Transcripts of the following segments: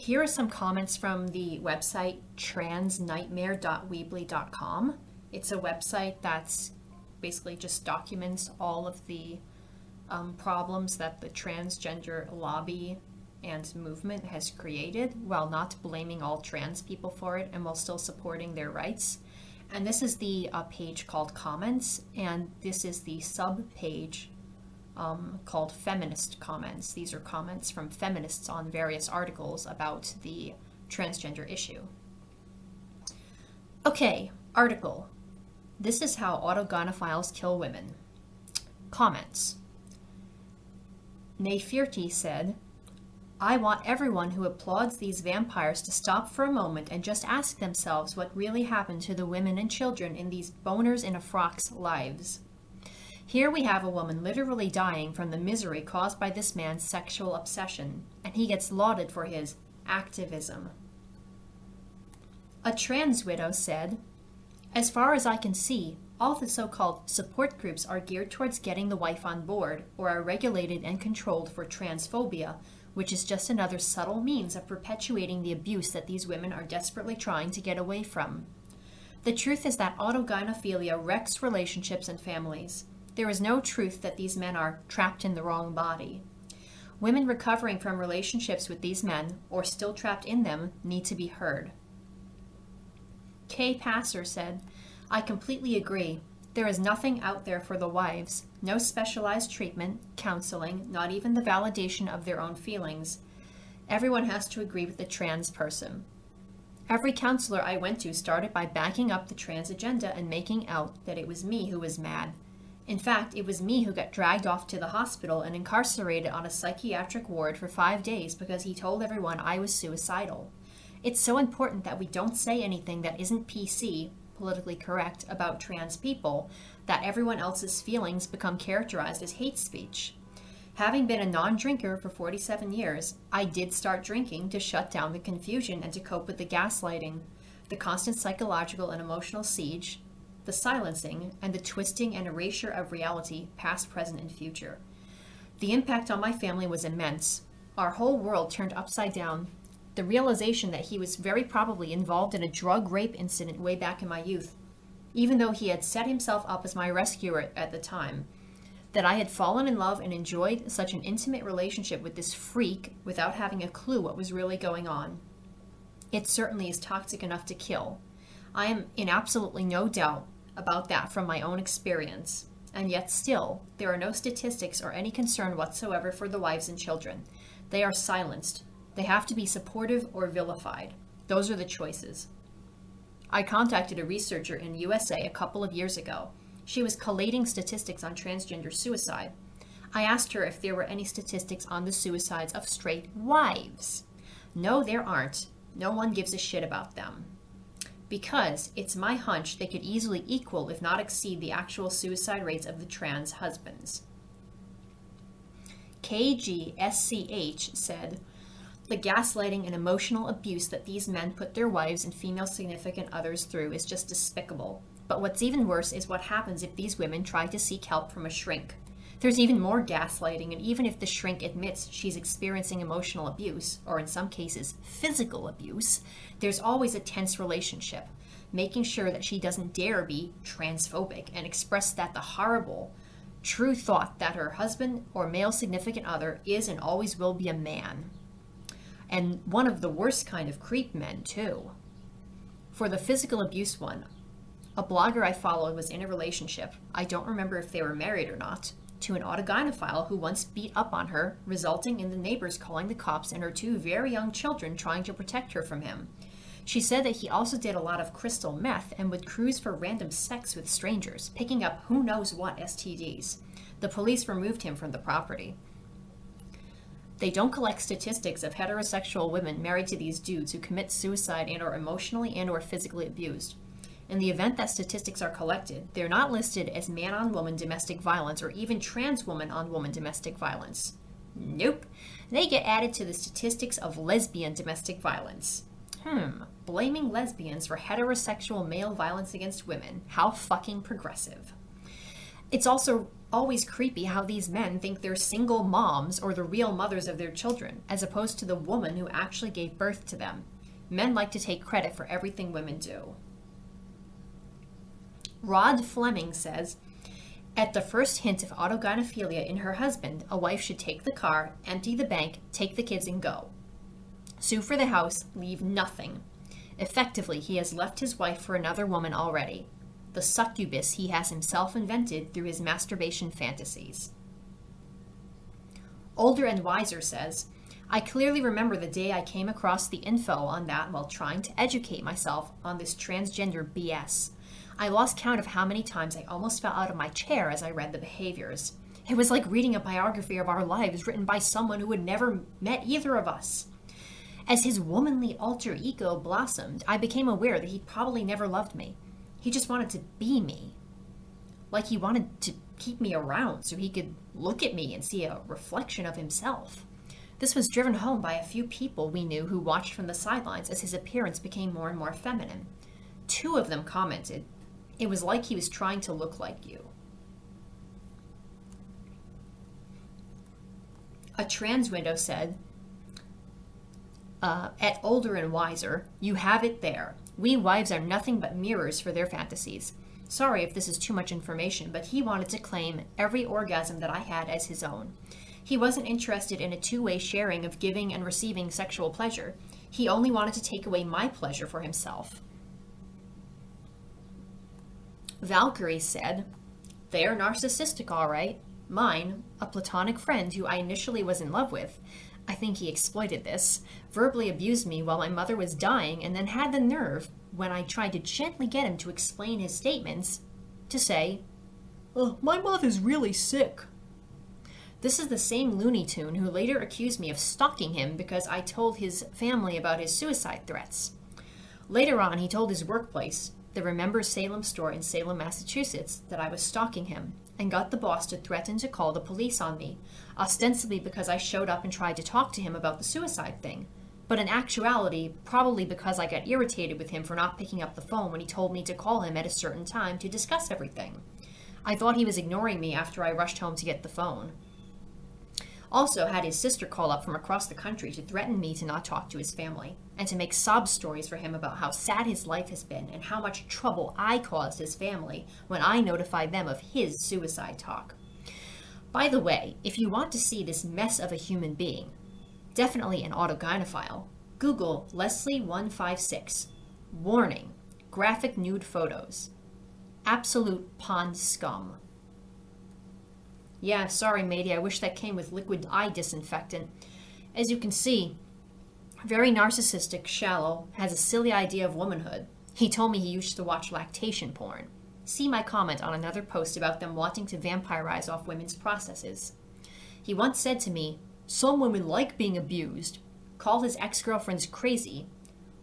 Here are some comments from the website transnightmare.weebly.com. It's a website that's basically just documents all of the problems that the transgender lobby and movement has created, while not blaming all trans people for it and while still supporting their rights. And this is the page called Comments, and this is the sub-page called Feminist Comments. These are comments from feminists on various articles about the transgender issue. Okay, article. This is how autogynephiles kill women. Comments. Nefirti said, I want everyone who applauds these vampires to stop for a moment and just ask themselves what really happened to the women and children in these boners in a frock's lives. Here we have a woman literally dying from the misery caused by this man's sexual obsession, and he gets lauded for his activism. A trans widow said, as far as I can see, all the so-called support groups are geared towards getting the wife on board or are regulated and controlled for transphobia, which is just another subtle means of perpetuating the abuse that these women are desperately trying to get away from. The truth is that autogynephilia wrecks relationships and families. There is no truth that these men are trapped in the wrong body. Women recovering from relationships with these men, or still trapped in them, need to be heard. Kay Passer said, I completely agree. There is nothing out there for the wives. No specialized treatment, counseling, not even the validation of their own feelings. Everyone has to agree with the trans person. Every counselor I went to started by backing up the trans agenda and making out that it was me who was mad. In fact, it was me who got dragged off to the hospital and incarcerated on a psychiatric ward for 5 days because he told everyone I was suicidal. It's so important that we don't say anything that isn't PC, politically correct, about trans people, that everyone else's feelings become characterized as hate speech. Having been a non-drinker for 47 years, I did start drinking to shut down the confusion and to cope with the gaslighting, the constant psychological and emotional siege, the silencing, and the twisting and erasure of reality, past, present, and future. The impact on my family was immense. Our whole world turned upside down. The realization that he was very probably involved in a drug rape incident way back in my youth, even though he had set himself up as my rescuer at the time, that I had fallen in love and enjoyed such an intimate relationship with this freak without having a clue what was really going on. It certainly is toxic enough to kill. I am in absolutely no doubt about that from my own experience, and yet still, there are no statistics or any concern whatsoever for the wives and children. They are silenced. They have to be supportive or vilified. Those are the choices. I contacted a researcher in USA a couple of years ago. She was collating statistics on transgender suicide. I asked her if there were any statistics on the suicides of straight wives. No, there aren't. No one gives a shit about them. Because it's my hunch they could easily equal, if not exceed, the actual suicide rates of the trans husbands. KGSCH said, the gaslighting and emotional abuse that these men put their wives and female significant others through is just despicable. But what's even worse is what happens if these women try to seek help from a shrink. There's even more gaslighting, and even if the shrink admits she's experiencing emotional abuse, or in some cases physical abuse, there's always a tense relationship, making sure that she doesn't dare be transphobic and express that the horrible, true thought that her husband or male significant other is and always will be a man. And one of the worst kind of creep men, too. For the physical abuse one, a blogger I followed was in a relationship, I don't remember if they were married or not, to an autogynephile who once beat up on her, resulting in the neighbors calling the cops and her 2 very young children trying to protect her from him. She said that he also did a lot of crystal meth and would cruise for random sex with strangers, picking up who knows what STDs. The police removed him from the property. They don't collect statistics of heterosexual women married to these dudes who commit suicide and are emotionally and or physically abused. In the event that statistics are collected, they're not listed as man-on-woman domestic violence or even trans woman-on-woman domestic violence. Nope. They get added to the statistics of lesbian domestic violence. Blaming lesbians for heterosexual male violence against women. How fucking progressive. It's also always creepy how these men think they're single moms or the real mothers of their children, as opposed to the woman who actually gave birth to them. Men like to take credit for everything women do. Rod Fleming says, at the first hint of autogynephilia in her husband, a wife should take the car, empty the bank, take the kids and go. Sue for the house, leave nothing. Effectively, he has left his wife for another woman already. The succubus he has himself invented through his masturbation fantasies. Older and Wiser says, I clearly remember the day I came across the info on that while trying to educate myself on this transgender BS. I lost count of how many times I almost fell out of my chair as I read the behaviors. It was like reading a biography of our lives written by someone who had never met either of us. As his womanly alter ego blossomed, I became aware that he probably never loved me. He just wanted to be me. Like he wanted to keep me around so he could look at me and see a reflection of himself. This was driven home by a few people we knew who watched from the sidelines as his appearance became more and more feminine. 2 of them commented, it was like he was trying to look like you. A trans widow said, at Older and Wiser, you have it there. We wives are nothing but mirrors for their fantasies. Sorry if this is too much information, but he wanted to claim every orgasm that I had as his own. He wasn't interested in a 2-way sharing of giving and receiving sexual pleasure. He only wanted to take away my pleasure for himself. Valkyrie said, they are narcissistic, all right. Mine, a platonic friend who I initially was in love with, I think he exploited this, verbally abused me while my mother was dying and then had the nerve, when I tried to gently get him to explain his statements, to say, my mother's really sick. This is the same Looney Tune who later accused me of stalking him because I told his family about his suicide threats. Later on, he told his workplace, the Remember Salem store in Salem, Massachusetts, that I was stalking him, and got the boss to threaten to call the police on me, ostensibly because I showed up and tried to talk to him about the suicide thing. But in actuality, probably because I got irritated with him for not picking up the phone when he told me to call him at a certain time to discuss everything. I thought he was ignoring me after I rushed home to get the phone. Also had his sister call up from across the country to threaten me to not talk to his family, and to make sob stories for him about how sad his life has been and how much trouble I caused his family when I notified them of his suicide talk. By the way, if you want to see this mess of a human being, definitely an autogynephile, Google Leslie156. Warning, graphic nude photos. Absolute pond scum. Yeah, sorry matey, I wish that came with liquid eye disinfectant. As you can see, very narcissistic, shallow, has a silly idea of womanhood. He told me he used to watch lactation porn. See my comment on another post about them wanting to vampirize off women's processes. He once said to me, some women like being abused, called his ex-girlfriends crazy,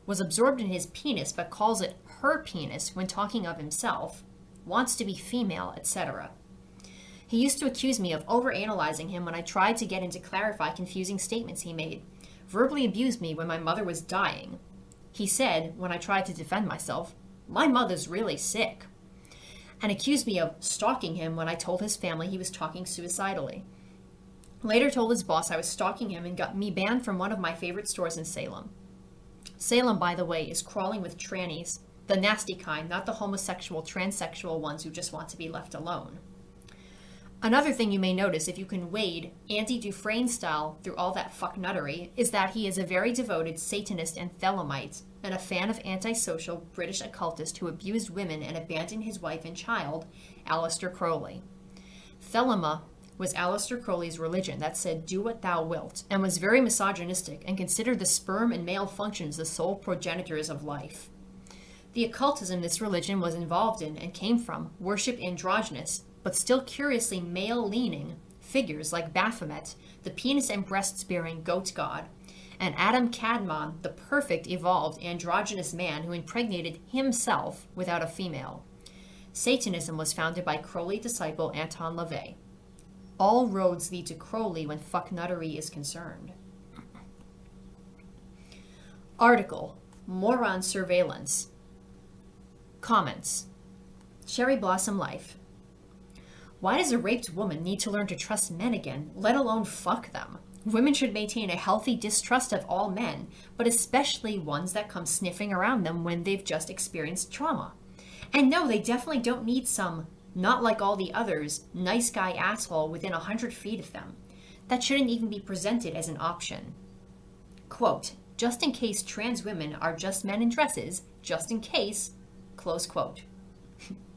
was absorbed in his penis but calls it her penis when talking of himself, wants to be female, etc. He used to accuse me of overanalyzing him when I tried to get him to clarify confusing statements he made, verbally abused me when my mother was dying. He said, when I tried to defend myself, my mother's really sick, and accused me of stalking him when I told his family he was talking suicidally. Later told his boss I was stalking him and got me banned from one of my favorite stores in Salem. Salem, by the way, is crawling with trannies, the nasty kind, not the homosexual, transsexual ones who just want to be left alone. Another thing you may notice if you can wade Andy Dufresne style through all that fucknuttery is that he is a very devoted Satanist and Thelemite and a fan of antisocial British occultist who abused women and abandoned his wife and child, Aleister Crowley. Thelema was Aleister Crowley's religion that said, do what thou wilt, and was very misogynistic and considered the sperm and male functions the sole progenitors of life. The occultism this religion was involved in and came from worship androgynous, but still curiously male-leaning, figures like Baphomet, the penis and breasts-bearing goat god, and Adam Kadmon, the perfect evolved androgynous man who impregnated himself without a female. Satanism was founded by Crowley disciple Anton LaVey. All roads lead to Crowley when fucknuttery is concerned. Article, Moron Surveillance. Comments. Cherry Blossom Life. Why does a raped woman need to learn to trust men again, let alone fuck them? Women should maintain a healthy distrust of all men, but especially ones that come sniffing around them when they've just experienced trauma. And no, they definitely don't need some, not like all the others, nice guy asshole within 100 feet of them. That shouldn't even be presented as an option. Quote, just in case trans women are just men in dresses, just in case, close quote.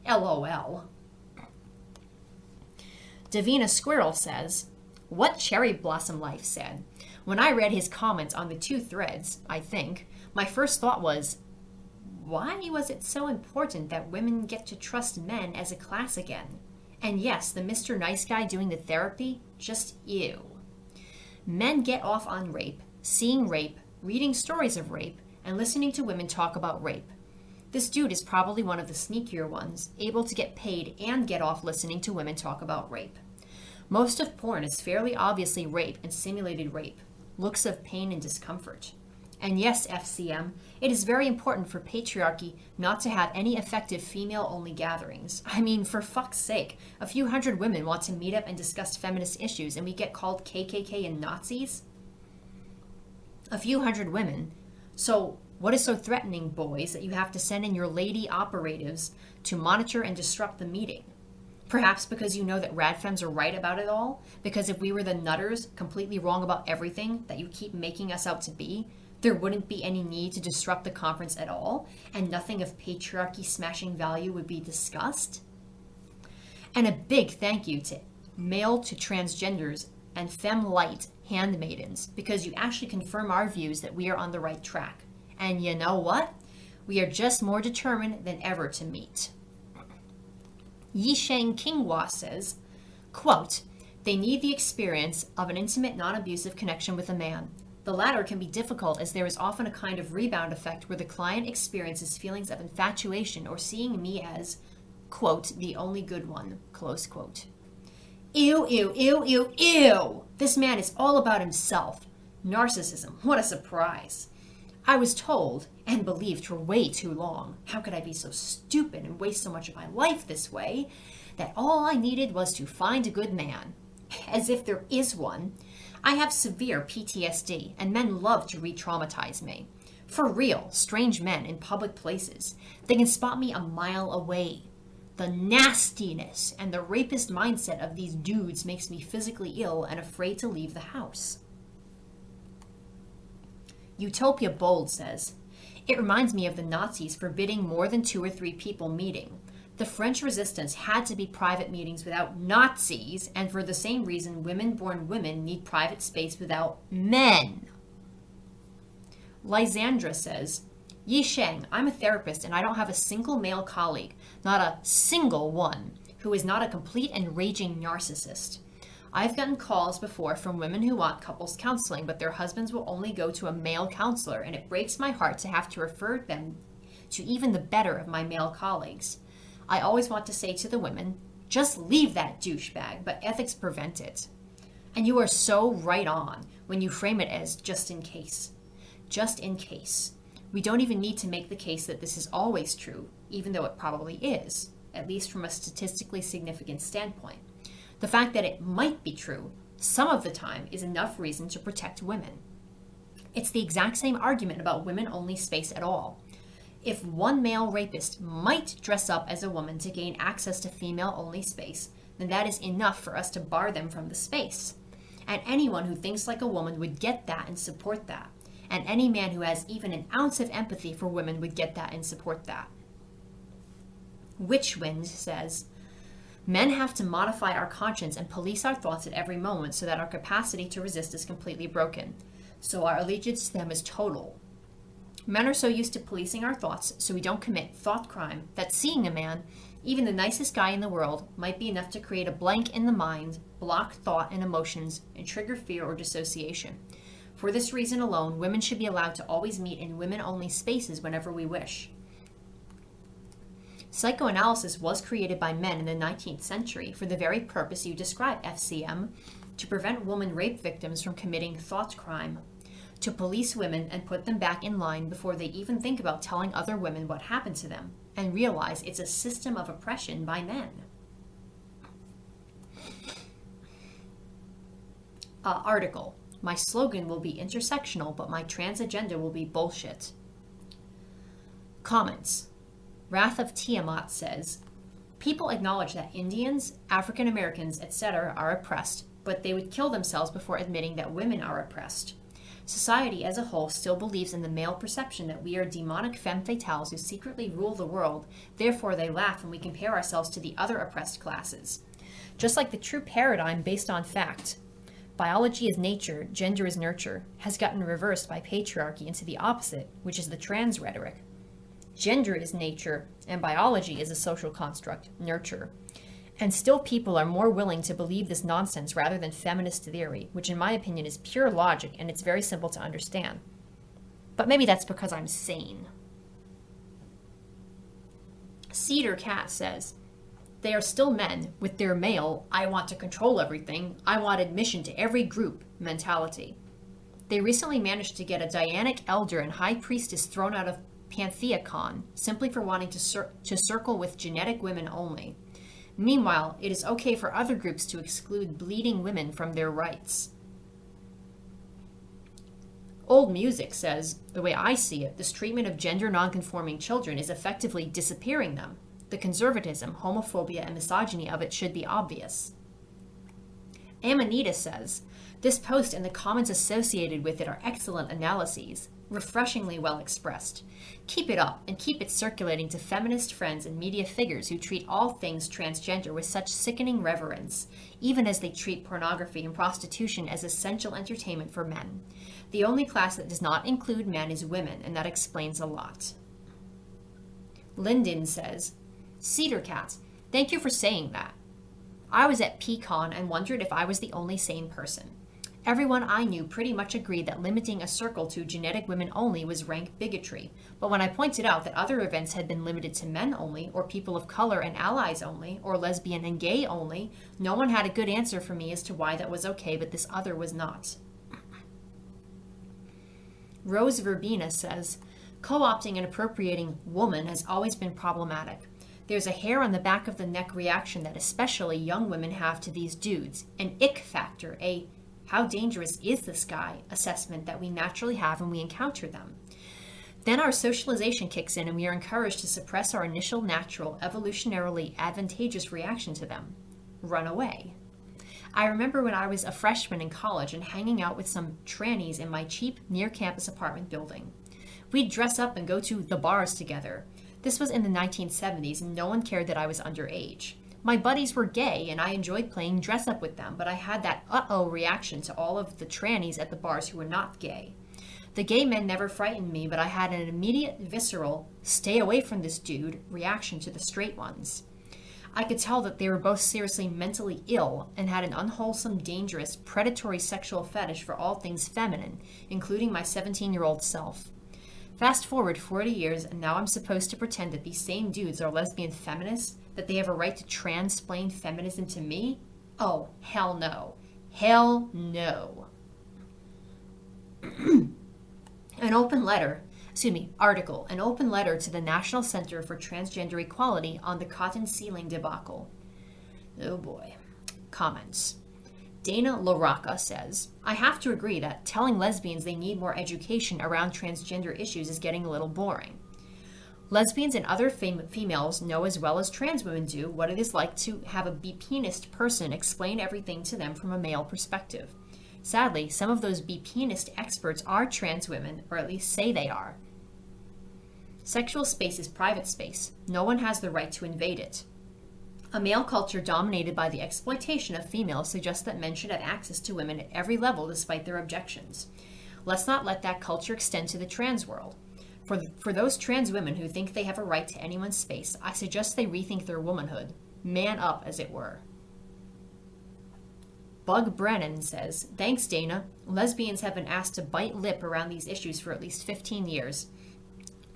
LOL. Davina Squirrel says, what Cherry Blossom Life said. When I read his comments on the 2 threads, I think, my first thought was, why was it so important that women get to trust men as a class again? And yes, the Mr. Nice Guy doing the therapy, just ew. Men get off on rape, seeing rape, reading stories of rape, and listening to women talk about rape. This dude is probably one of the sneakier ones, able to get paid and get off listening to women talk about rape. Most of porn is fairly obviously rape and simulated rape, looks of pain and discomfort. And yes, FCM, it is very important for patriarchy not to have any effective female-only gatherings. I mean, for fuck's sake, a few hundred women want to meet up and discuss feminist issues and we get called KKK and Nazis? A few hundred women. So what is so threatening, boys, that you have to send in your lady operatives to monitor and disrupt the meeting? Perhaps because you know that radfems are right about it all? Because if we were the nutters, completely wrong about everything that you keep making us out to be, there wouldn't be any need to disrupt the conference at all, and nothing of patriarchy smashing value would be discussed? And a big thank you to male to transgenders and femme-light handmaidens, because you actually confirm our views that we are on the right track. And you know what? We are just more determined than ever to meet. Yisheng Kinghua says, quote, they need the experience of an intimate, non-abusive connection with a man. The latter can be difficult as there is often a kind of rebound effect where the client experiences feelings of infatuation or seeing me as, quote, the only good one, close quote. Ew, ew, ew, ew, ew! This man is all about himself. Narcissism, what a surprise. I was told and believed for way too long, how could I be so stupid and waste so much of my life this way, that all I needed was to find a good man. As if there is one. I have severe PTSD, and men love to re-traumatize me. For real, strange men in public places. They can spot me a mile away. The nastiness and the rapist mindset of these dudes makes me physically ill and afraid to leave the house. Utopia Bold says, it reminds me of the Nazis forbidding more than 2 or 3 people meeting. The French resistance had to be private meetings without Nazis, and for the same reason, women-born women need private space without men. Lysandra says, Yi Sheng, I'm a therapist and I don't have a single male colleague, not a single one, who is not a complete and raging narcissist. I've gotten calls before from women who want couples counseling, but their husbands will only go to a male counselor, and it breaks my heart to have to refer them to even the better of my male colleagues. I always want to say to the women, just leave that douchebag, but ethics prevent it. And you are so right on when you frame it as just in case. Just in case. We don't even need to make the case that this is always true, even though it probably is, at least from a statistically significant standpoint. The fact that it might be true some of the time is enough reason to protect women. It's the exact same argument about women-only space at all. If one male rapist might dress up as a woman to gain access to female-only space, then that is enough for us to bar them from the space. And anyone who thinks like a woman would get that and support that. And any man who has even an ounce of empathy for women would get that and support that. Witchwind says, men have to modify our conscience and police our thoughts at every moment so that our capacity to resist is completely broken. So our allegiance to them is total. Men are so used to policing our thoughts so we don't commit thought crime that seeing a man, even the nicest guy in the world, might be enough to create a blank in the mind, block thought and emotions, and trigger fear or dissociation. For this reason alone, women should be allowed to always meet in women-only spaces whenever we wish. Psychoanalysis was created by men in the 19th century for the very purpose you describe, FCM, to prevent woman rape victims from committing thought crime, to police women and put them back in line before they even think about telling other women what happened to them, and realize it's a system of oppression by men. Article. My slogan will be intersectional, but my trans agenda will be bullshit. Comments. Wrath of Tiamat says, people acknowledge that Indians, African Americans, etc. are oppressed, but they would kill themselves before admitting that women are oppressed. Society as a whole still believes in the male perception that we are demonic femme fatales who secretly rule the world, therefore they laugh when we compare ourselves to the other oppressed classes. Just like the true paradigm based on fact, biology is nature, gender is nurture, has gotten reversed by patriarchy into the opposite, which is the trans rhetoric. Gender is nature, and biology is a social construct, nurture. And still people are more willing to believe this nonsense rather than feminist theory, which in my opinion is pure logic and it's very simple to understand. But maybe that's because I'm sane. Cedar Cat says, they are still men with their male, I want to control everything, I want admission to every group mentality. They recently managed to get a Dianic elder and high priestess thrown out of Pantheacon simply for wanting to circle with genetic women only. Meanwhile, it is okay for other groups to exclude bleeding women from their rights. Old Music says, the way I see it, this treatment of gender nonconforming children is effectively disappearing them. The conservatism, homophobia, and misogyny of it should be obvious. Amanita says, this post and the comments associated with it are excellent analyses, refreshingly well expressed. Keep it up and keep it circulating to feminist friends and media figures who treat all things transgender with such sickening reverence, even as they treat pornography and prostitution as essential entertainment for men. The only class that does not include men is women, and that explains a lot. Lyndon says, Cedar Cat, thank you for saying that. I was at PCon and wondered if I was the only sane person. Everyone I knew pretty much agreed that limiting a circle to genetic women only was rank bigotry, but when I pointed out that other events had been limited to men only, or people of color and allies only, or lesbian and gay only, no one had a good answer for me as to why that was okay, but this other was not. Rose Verbena says, co-opting and appropriating woman has always been problematic. There's a hair on the back of the neck reaction that especially young women have to these dudes, an ick factor, a how dangerous is this guy assessment that we naturally have when we encounter them. Then our socialization kicks in and we are encouraged to suppress our initial natural, evolutionarily advantageous reaction to them. Run away. I remember when I was a freshman in college and hanging out with some trannies in my cheap near-campus apartment building. We'd dress up and go to the bars together. This was in the 1970s and no one cared that I was underage. My buddies were gay and I enjoyed playing dress up with them, but I had that uh-oh reaction to all of the trannies at the bars who were not gay. The gay men never frightened me, but I had an immediate visceral, stay away from this dude reaction to the straight ones. I could tell that they were both seriously mentally ill and had an unwholesome, dangerous, predatory sexual fetish for all things feminine, including my 17-year-old self. Fast forward 40 years and now I'm supposed to pretend that these same dudes are lesbian feminists, that they have a right to transplain feminism to me? Oh, hell no. Hell no. Article, an open letter to the National Center for Transgender Equality on the cotton ceiling debacle. Oh boy. Comments. Dana LaRocca says, I have to agree that telling lesbians they need more education around transgender issues is getting a little boring. Lesbians and other females know as well as trans women do what it is like to have a bepenist person explain everything to them from a male perspective. Sadly, some of those bepenist experts are trans women, or at least say they are. Sexual space is private space. No one has the right to invade it. A male culture dominated by the exploitation of females suggests that men should have access to women at every level despite their objections. Let's not let that culture extend to the trans world. For those trans women who think they have a right to anyone's space, I suggest they rethink their womanhood. Man up, as it were. Bug Brennan says, thanks, Dana. Lesbians have been asked to bite lip around these issues for at least 15 years,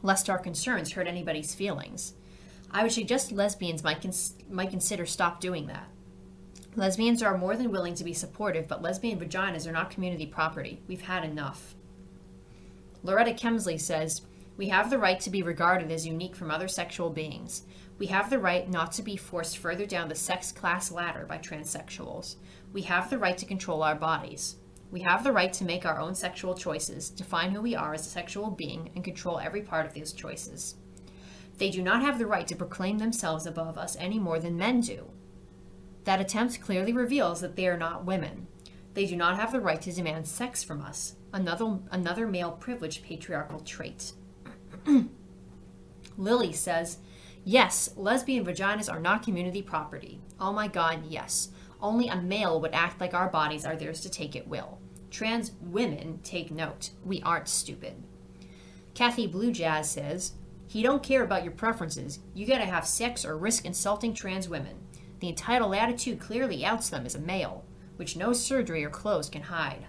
lest our concerns hurt anybody's feelings. I would suggest lesbians might consider stop doing that. Lesbians are more than willing to be supportive, but lesbian vaginas are not community property. We've had enough. Loretta Kemsley says, we have the right to be regarded as unique from other sexual beings. We have the right not to be forced further down the sex class ladder by transsexuals. We have the right to control our bodies. We have the right to make our own sexual choices, define who we are as a sexual being, and control every part of those choices. They do not have the right to proclaim themselves above us any more than men do. That attempt clearly reveals that they are not women. They do not have the right to demand sex from us, another male privileged patriarchal trait. Lily says, yes, lesbian vaginas are not community property. Oh my God, yes. Only a male would act like our bodies are theirs to take at will. Trans women take note. We aren't stupid. Kathy Blue Jazz says, he don't care about your preferences. You gotta have sex or risk insulting trans women. The entitled attitude clearly outs them as a male, which no surgery or clothes can hide.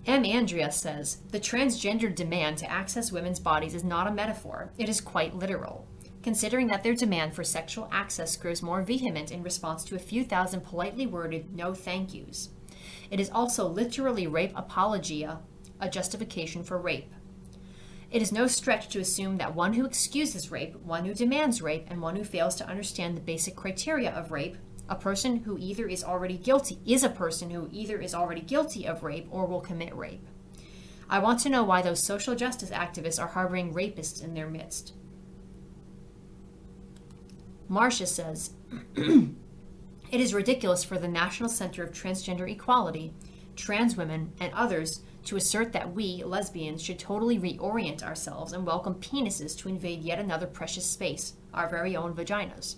M. Andrea says, the transgender demand to access women's bodies is not a metaphor. It is quite literal, considering that their demand for sexual access grows more vehement in response to a few thousand politely worded no thank yous. It is also literally rape apologia, a justification for rape. It is no stretch to assume that one who excuses rape, one who demands rape, and one who fails to understand the basic criteria of rape, a person who either is already guilty of rape or will commit rape. I want to know why those social justice activists are harboring rapists in their midst. Marcia says, it is ridiculous for the National Center of Transgender Equality, trans women, and others to assert that we, lesbians, should totally reorient ourselves and welcome penises to invade yet another precious space, our very own vaginas.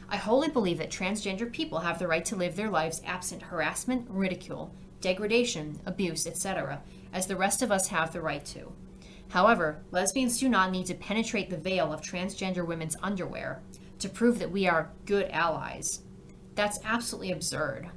I wholly believe that transgender people have the right to live their lives absent harassment, ridicule, degradation, abuse, etc., as the rest of us have the right to. However, lesbians do not need to penetrate the veil of transgender women's underwear to prove that we are good allies. That's absolutely absurd.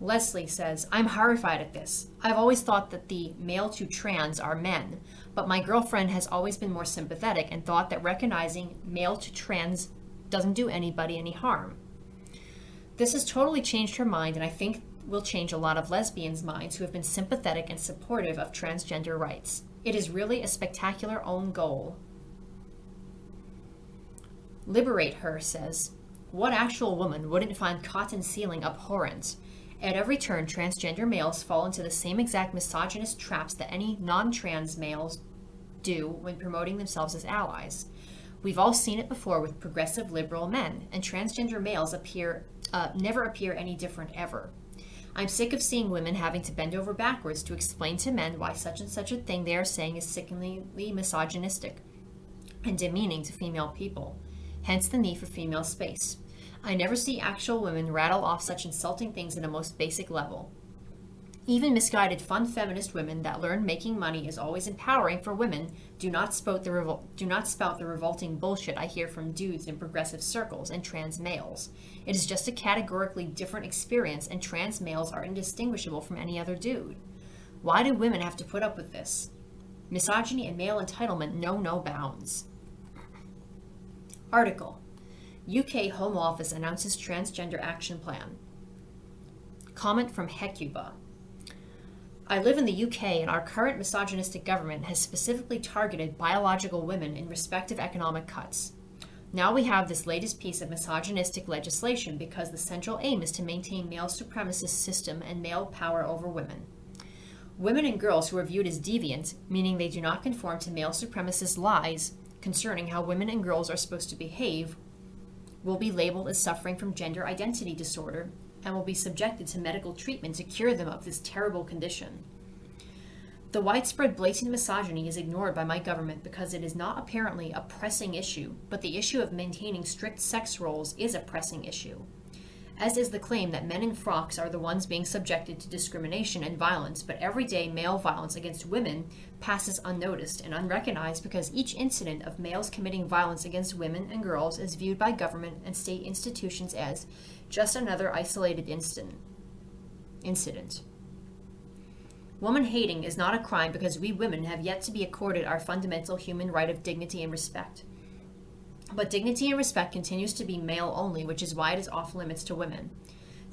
Leslie says, I'm horrified at this. I've always thought that the male to trans are men, but my girlfriend has always been more sympathetic and thought that recognizing male to trans doesn't do anybody any harm. This has totally changed her mind, and I think will change a lot of lesbians' minds who have been sympathetic and supportive of transgender rights. It is really a spectacular own goal. Liberate Her says, what actual woman wouldn't find cotton sealing abhorrent? At every turn, transgender males fall into the same exact misogynist traps that any non-trans males do when promoting themselves as allies. We've all seen it before with progressive liberal men, and transgender males never appear any different ever. I'm sick of seeing women having to bend over backwards to explain to men why such and such a thing they are saying is sickeningly misogynistic and demeaning to female people, hence the need for female space. I never see actual women rattle off such insulting things at a most basic level. Even misguided fun feminist women that learn making money is always empowering for women do not spout the revolting bullshit I hear from dudes in progressive circles and trans males. It is just a categorically different experience, and trans males are indistinguishable from any other dude. Why do women have to put up with this? Misogyny and male entitlement know no bounds. Article. UK Home Office announces transgender action plan. Comment from Hecuba. I live in the UK, and our current misogynistic government has specifically targeted biological women in respective economic cuts. Now we have this latest piece of misogynistic legislation because the central aim is to maintain male supremacist system and male power over women. Women and girls who are viewed as deviant, meaning they do not conform to male supremacist lies concerning how women and girls are supposed to behave, will be labeled as suffering from gender identity disorder and will be subjected to medical treatment to cure them of this terrible condition. The widespread blatant misogyny is ignored by my government because it is not apparently a pressing issue, but the issue of maintaining strict sex roles is a pressing issue, as is the claim that men in frocks are the ones being subjected to discrimination and violence, but everyday male violence against women passes unnoticed and unrecognized because each incident of males committing violence against women and girls is viewed by government and state institutions as just another isolated incident. Woman hating is not a crime because we women have yet to be accorded our fundamental human right of dignity and respect. But dignity and respect continues to be male only, which is why it is off limits to women.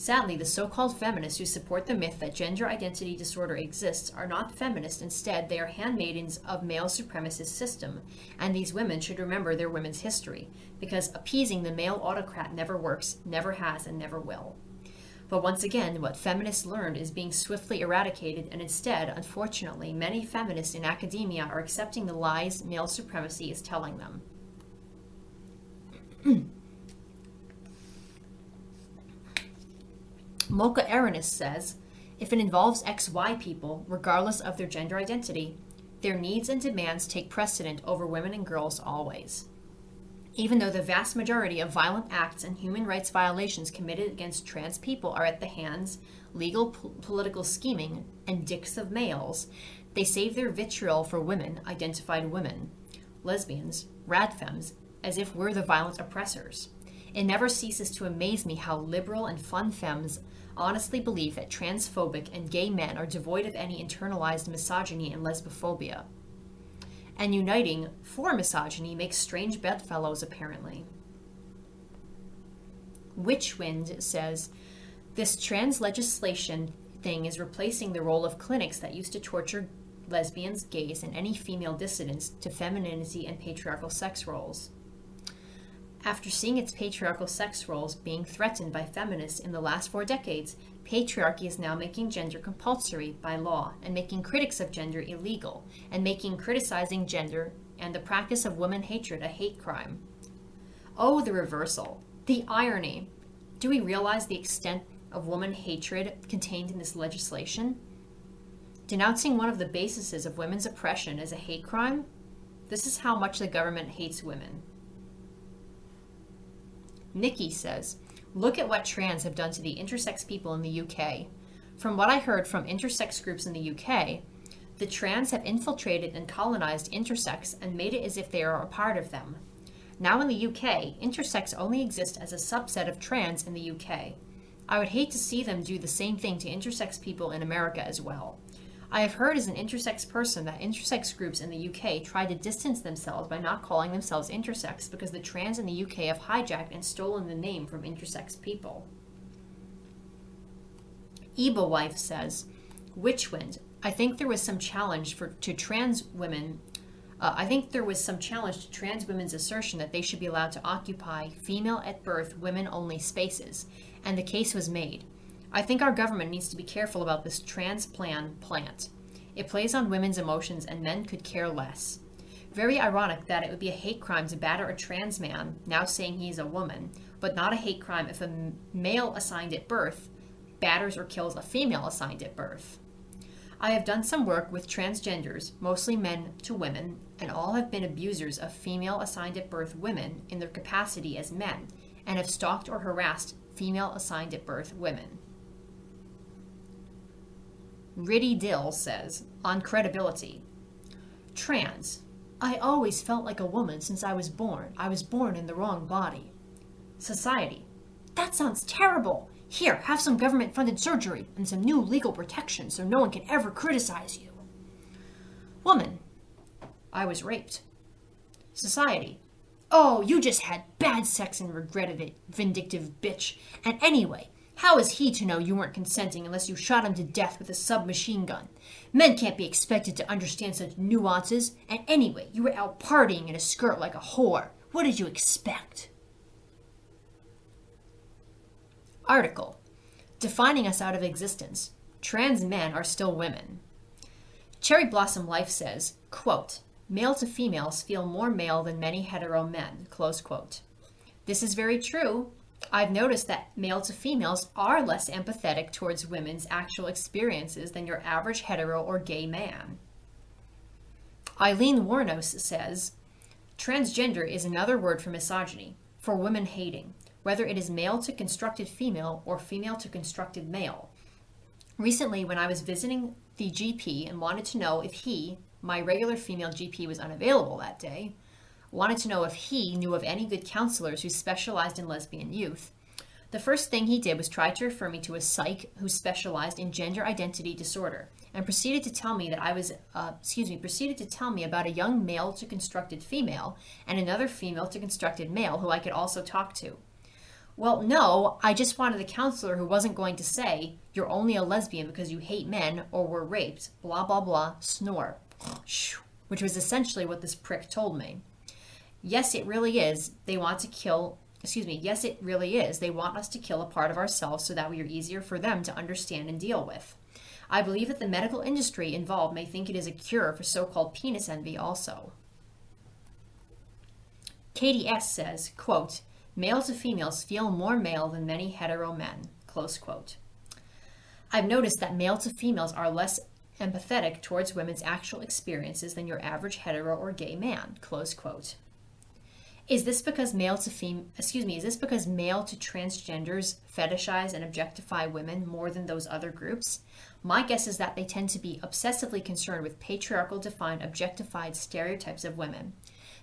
Sadly, the so-called feminists who support the myth that gender identity disorder exists are not feminists. Instead, they are handmaidens of male supremacist system, and these women should remember their women's history, because appeasing the male autocrat never works, never has, and never will. But once again, what feminists learned is being swiftly eradicated, and instead, unfortunately, many feminists in academia are accepting the lies male supremacy is telling them. Mocha Arenis says, if it involves XY people, regardless of their gender identity, their needs and demands take precedent over women and girls always. Even though the vast majority of violent acts and human rights violations committed against trans people are at the hands, legal political scheming, and dicks of males, they save their vitriol for women, identified women, lesbians, radfems, as if we're the violent oppressors. It never ceases to amaze me how liberal and fun femmes honestly believe that transphobic and gay men are devoid of any internalized misogyny and lesbophobia. And uniting for misogyny makes strange bedfellows, apparently. Witchwind says, this trans legislation thing is replacing the role of clinics that used to torture lesbians, gays, and any female dissidents to femininity and patriarchal sex roles. After seeing its patriarchal sex roles being threatened by feminists in the last 4 decades, patriarchy is now making gender compulsory by law and making critics of gender illegal and making criticizing gender and the practice of woman hatred a hate crime. Oh, the reversal, the irony. Do we realize the extent of woman hatred contained in this legislation? Denouncing one of the bases of women's oppression as a hate crime? This is how much the government hates women. Nikki says, look at what trans have done to the intersex people in the UK. From what I heard from intersex groups in the UK, the trans have infiltrated and colonized intersex and made it as if they are a part of them. Now in the UK, intersex only exists as a subset of trans in the UK. I would hate to see them do the same thing to intersex people in America as well. I have heard as an intersex person that intersex groups in the UK try to distance themselves by not calling themselves intersex because the trans in the UK have hijacked and stolen the name from intersex people. Eba Wife says, Witchwind, I think there was some challenge to trans women's assertion that they should be allowed to occupy female at birth, women-only spaces, and the case was made. I think our government needs to be careful about this trans plant. It plays on women's emotions and men could care less. Very ironic that it would be a hate crime to batter a trans man, now saying he's a woman, but not a hate crime if a male assigned at birth batters or kills a female assigned at birth. I have done some work with transgenders, mostly men to women, and all have been abusers of female assigned at birth women in their capacity as men, and have stalked or harassed female assigned at birth women. Riddy Dill says, on credibility, trans. I always felt like a woman since I was born. I was born in the wrong body. Society. That sounds terrible. Here, have some government-funded surgery and some new legal protection so no one can ever criticize you. Woman. I was raped. Society. Oh, you just had bad sex and regretted it, vindictive bitch. And anyway, how is he to know you weren't consenting unless you shot him to death with a submachine gun? Men can't be expected to understand such nuances. And anyway, you were out partying in a skirt like a whore. What did you expect? Article. Defining us out of existence. Trans men are still women. Cherry Blossom Life says, quote, male to females feel more male than many hetero men, close quote. This is very true. I've noticed that male to females are less empathetic towards women's actual experiences than your average hetero or gay man. Eileen Warnos says, transgender is another word for misogyny, for women hating, whether it is male to constructed female or female to constructed male. Recently, when I was visiting the GP and wanted to know if he, my regular female GP was unavailable that day, wanted to know if he knew of any good counselors who specialized in lesbian youth. The first thing he did was try to refer me to a psych who specialized in gender identity disorder, and proceeded to tell me about a young male to constructed female and another female to constructed male who I could also talk to. Well, no, I just wanted a counselor who wasn't going to say, you're only a lesbian because you hate men or were raped, blah, blah, blah, snore. Which was essentially what this prick told me. Yes, it really is. Yes, it really is. They want us to kill a part of ourselves so that we are easier for them to understand and deal with. I believe that the medical industry involved may think it is a cure for so-called penis envy also. Katie S. says, quote, male to females feel more male than many hetero men, close quote. I've noticed that male to females are less empathetic towards women's actual experiences than your average hetero or gay man, close quote. Is this because male to transgenders fetishize and objectify women more than those other groups? My guess is that they tend to be obsessively concerned with patriarchal defined objectified stereotypes of women.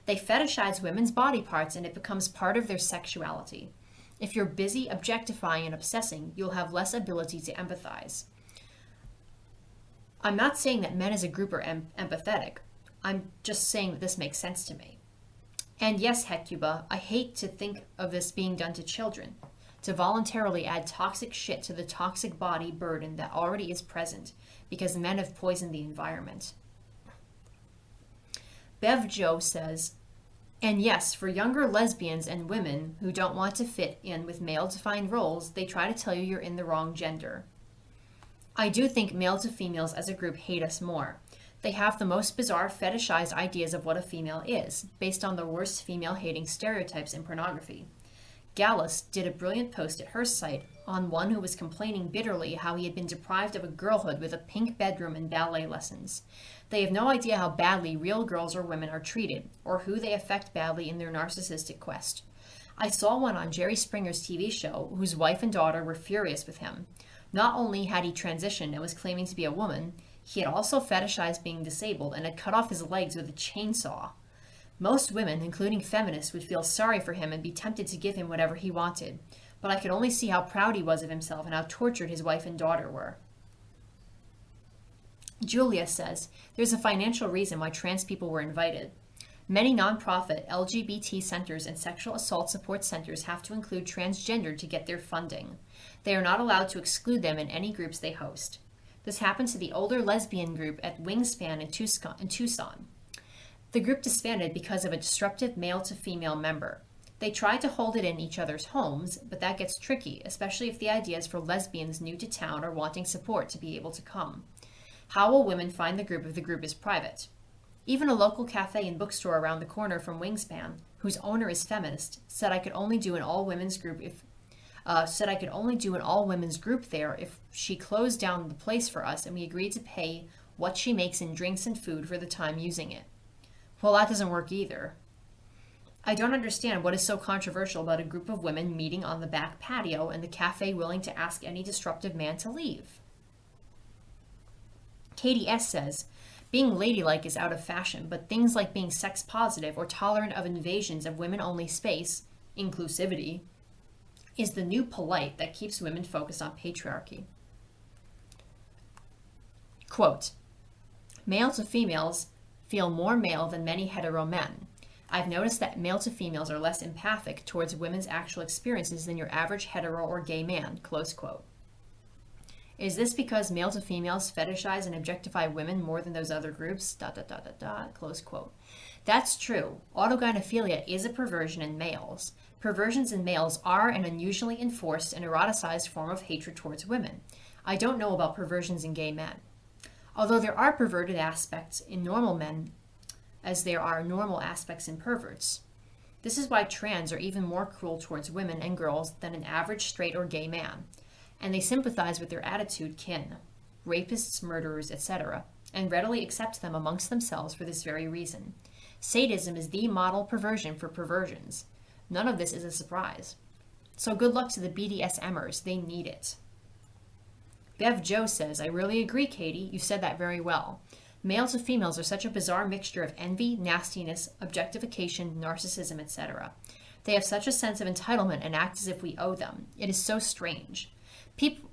They fetishize women's body parts and it becomes part of their sexuality. If you're busy objectifying and obsessing, you'll have less ability to empathize. I'm not saying that men as a group are empathetic. I'm just saying that this makes sense to me. And yes, Hecuba, I hate to think of this being done to children, to voluntarily add toxic shit to the toxic body burden that already is present because men have poisoned the environment. Bev Joe says, and yes, for younger lesbians and women who don't want to fit in with male-defined roles, they try to tell you you're in the wrong gender. I do think male to females as a group hate us more. They have the most bizarre fetishized ideas of what a female is, based on the worst female-hating stereotypes in pornography. Gallus did a brilliant post at her site on one who was complaining bitterly how he had been deprived of a girlhood with a pink bedroom and ballet lessons. They have no idea how badly real girls or women are treated, or who they affect badly in their narcissistic quest. I saw one on Jerry Springer's TV show whose wife and daughter were furious with him. Not only had he transitioned and was claiming to be a woman, he had also fetishized being disabled and had cut off his legs with a chainsaw. Most women, including feminists, would feel sorry for him and be tempted to give him whatever he wanted, but I could only see how proud he was of himself and how tortured his wife and daughter were. Julia says, there's a financial reason why trans people were invited. Many nonprofit LGBT centers and sexual assault support centers have to include transgender to get their funding. They are not allowed to exclude them in any groups they host. This happened to the older lesbian group at Wingspan in Tucson. The group disbanded because of a disruptive male-to-female member. They tried to hold it in each other's homes, but that gets tricky, especially if the idea is for lesbians new to town or wanting support to be able to come. How will women find the group if the group is private? Even a local cafe and bookstore around the corner from Wingspan, whose owner is feminist, said I could only do an all-women's group there if she closed down the place for us and we agreed to pay what she makes in drinks and food for the time using it. Well, that doesn't work either. I don't understand what is so controversial about a group of women meeting on the back patio and the cafe willing to ask any disruptive man to leave. Katie S. says, being ladylike is out of fashion, but things like being sex positive or tolerant of invasions of women-only space, inclusivity, is the new polite that keeps women focused on patriarchy. Quote, male to females feel more male than many hetero men. I've noticed that male to females are less empathic towards women's actual experiences than your average hetero or gay man, close quote. Is this because male to females fetishize and objectify women more than those other groups, ... close quote. That's true. Autogynephilia is a perversion in males. Perversions in males are an unusually enforced and eroticized form of hatred towards women. I don't know about perversions in gay men. Although there are perverted aspects in normal men, as there are normal aspects in perverts. This is why trans are even more cruel towards women and girls than an average straight or gay man. And they sympathize with their attitude kin, rapists, murderers, etc., and readily accept them amongst themselves for this very reason. Sadism is the model perversion for perversions. None of this is a surprise. So good luck to the BDSMers, they need it. Bev Joe says, I really agree, Katie, you said that very well. Males to females are such a bizarre mixture of envy, nastiness, objectification, narcissism, etc. They have such a sense of entitlement and act as if we owe them. It is so strange.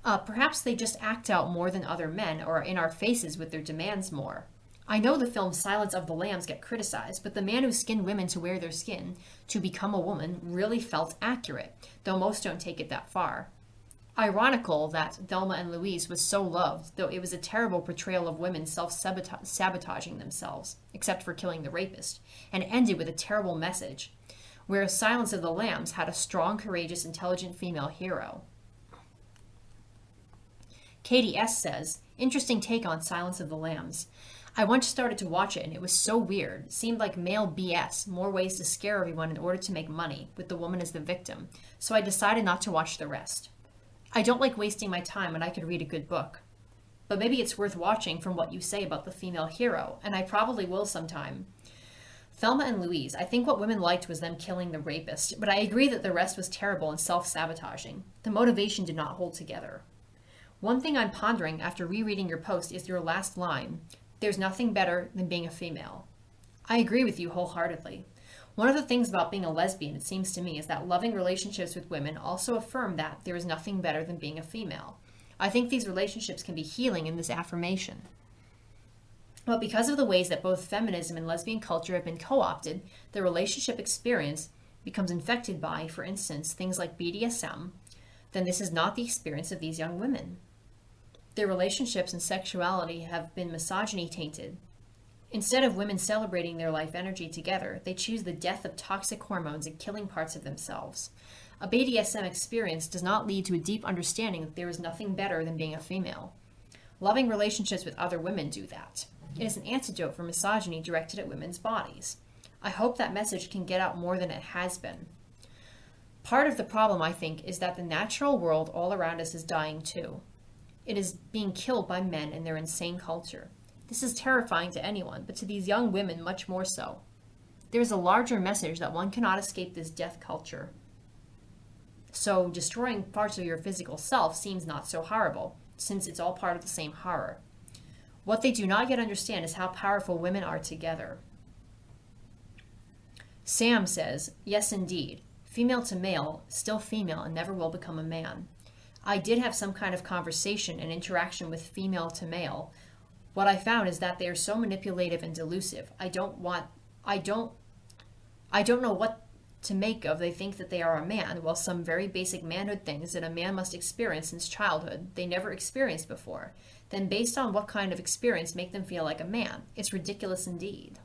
Perhaps they just act out more than other men or are in our faces with their demands more. I know the film Silence of the Lambs get criticized, but the man who skinned women to wear their skin, to become a woman, really felt accurate, though most don't take it that far. Ironical that Thelma and Louise was so loved, though it was a terrible portrayal of women self-sabotaging themselves, except for killing the rapist, and ended with a terrible message, whereas Silence of the Lambs had a strong, courageous, intelligent female hero. Katie S. says, interesting take on Silence of the Lambs. I once started to watch it and it was so weird. It seemed like male BS, more ways to scare everyone in order to make money, with the woman as the victim, so I decided not to watch the rest. I don't like wasting my time when I could read a good book. But maybe it's worth watching from what you say about the female hero, and I probably will sometime. Thelma and Louise, I think what women liked was them killing the rapist, but I agree that the rest was terrible and self-sabotaging. The motivation did not hold together. One thing I'm pondering after rereading your post is your last line, there's nothing better than being a female. I agree with you wholeheartedly. One of the things about being a lesbian, it seems to me, is that loving relationships with women also affirm that there is nothing better than being a female. I think these relationships can be healing in this affirmation. But because of the ways that both feminism and lesbian culture have been co-opted, the relationship experience becomes infected by, for instance, things like BDSM, then this is not the experience of these young women. Their relationships and sexuality have been misogyny tainted. Instead of women celebrating their life energy together, they choose the death of toxic hormones and killing parts of themselves. A BDSM experience does not lead to a deep understanding that there is nothing better than being a female. Loving relationships with other women do that. It is an antidote for misogyny directed at women's bodies. I hope that message can get out more than it has been. Part of the problem, I think, is that the natural world all around us is dying too. It is being killed by men and their insane culture. This is terrifying to anyone, but to these young women much more so. There is a larger message that one cannot escape this death culture. So destroying parts of your physical self seems not so horrible, since it's all part of the same horror. What they do not yet understand is how powerful women are together. Sam says, yes indeed, female to male, still female and never will become a man. I did have some kind of conversation and interaction with female to male. What I found is that they are so manipulative and delusive. I don't know what to make of. They think that they are a man, while some very basic manhood things that a man must experience since childhood they never experienced before. Then based on what kind of experience make them feel like a man. It's ridiculous indeed.